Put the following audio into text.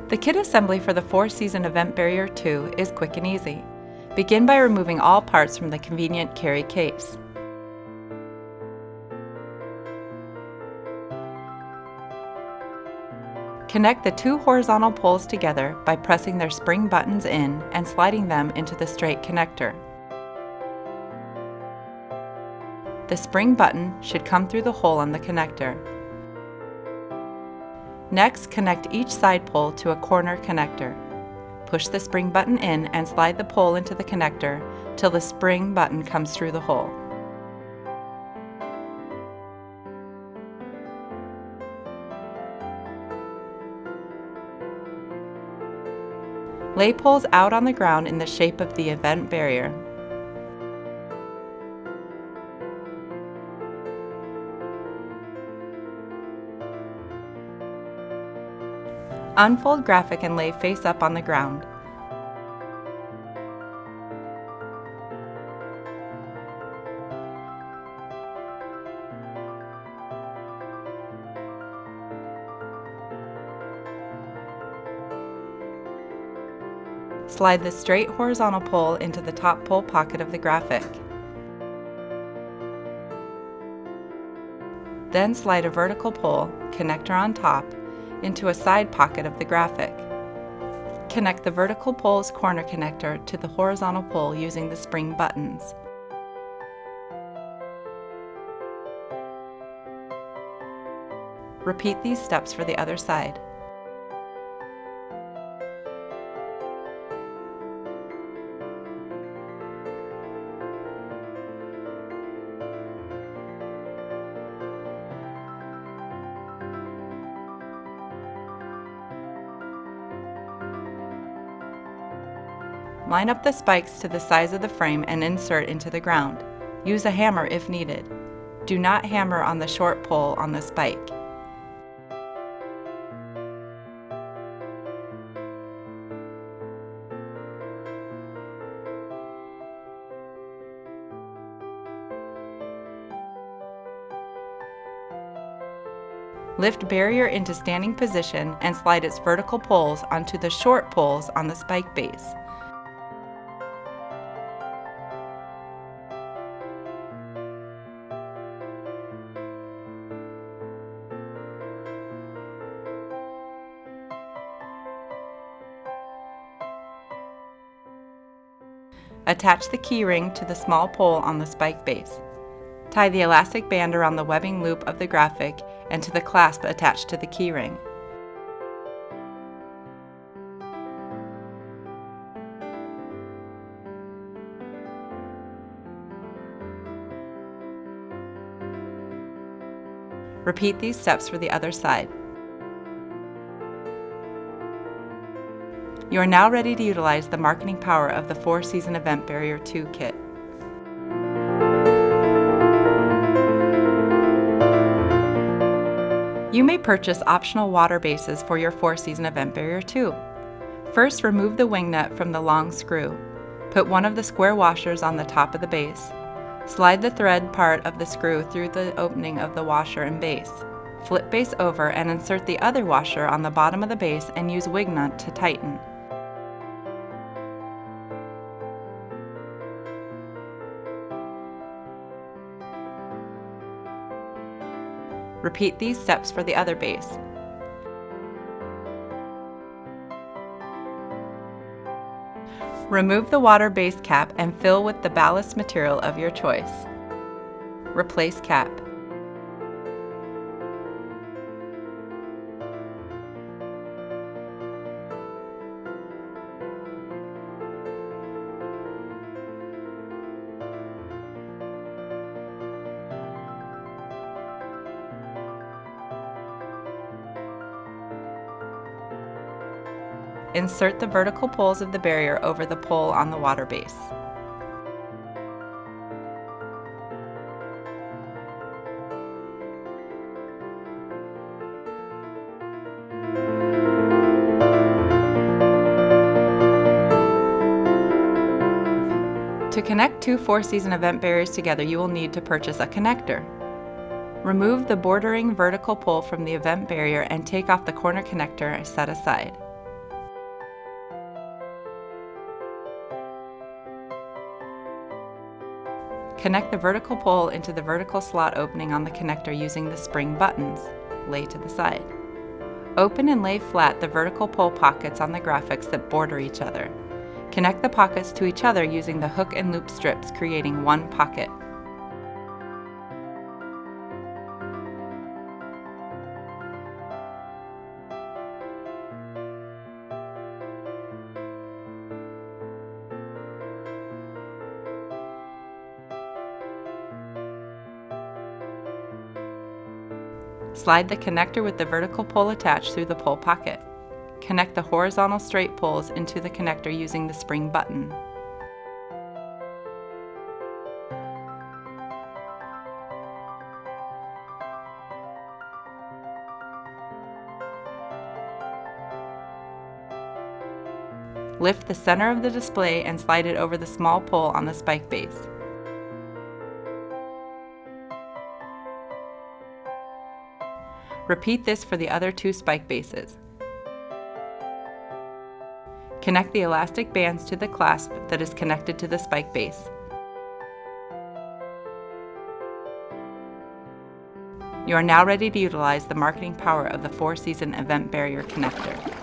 The kit assembly for the 4-season Event Barrier 2 is quick and easy. Begin by removing all parts from the convenient carry case. Connect the 2 horizontal poles together by pressing their spring buttons in and sliding them into the straight connector. The spring button should come through the hole on the connector. Next, connect each side pole to a corner connector. Push the spring button in and slide the pole into the connector till the spring button comes through the hole. Lay poles out on the ground in the shape of the event barrier. Unfold graphic and lay face up on the ground. Slide the straight horizontal pole into the top pole pocket of the graphic. Then slide a vertical pole, connector on top, into a side pocket of the graphic. Connect the vertical pole's corner connector to the horizontal pole using the spring buttons. Repeat these steps for the other side. Line up the spikes to the size of the frame and insert into the ground. Use a hammer if needed. Do not hammer on the short pole on the spike. Lift barrier into standing position and slide its vertical poles onto the short poles on the spike base. Attach the key ring to the small pole on the spike base. Tie the elastic band around the webbing loop of the graphic and to the clasp attached to the key ring. Repeat these steps for the other side. You are now ready to utilize the marketing power of the 4-season Event Barrier 2 kit. You may purchase optional water bases for your 4-season Event Barrier 2. First, remove the wing nut from the long screw. Put one of the square washers on the top of the base. Slide the thread part of the screw through the opening of the washer and base. Flip base over and insert the other washer on the bottom of the base and use wing nut to tighten. Repeat these steps for the other base. Remove the water base cap and fill with the ballast material of your choice. Replace cap. Insert the vertical poles of the barrier over the pole on the water base. To connect 2 4-season event barriers together, you will need to purchase a connector. Remove the bordering vertical pole from the event barrier and take off the corner connector set aside. Connect the vertical pole into the vertical slot opening on the connector using the spring buttons. Lay to the side. Open and lay flat the vertical pole pockets on the graphics that border each other. Connect the pockets to each other using the hook and loop strips, creating one pocket. Slide the connector with the vertical pole attached through the pole pocket. Connect the horizontal straight poles into the connector using the spring button. Lift the center of the display and slide it over the small pole on the spike base. Repeat this for the other two spike bases. Connect the elastic bands to the clasp that is connected to the spike base. You are now ready to utilize the marketing power of the 4-season event barrier connector.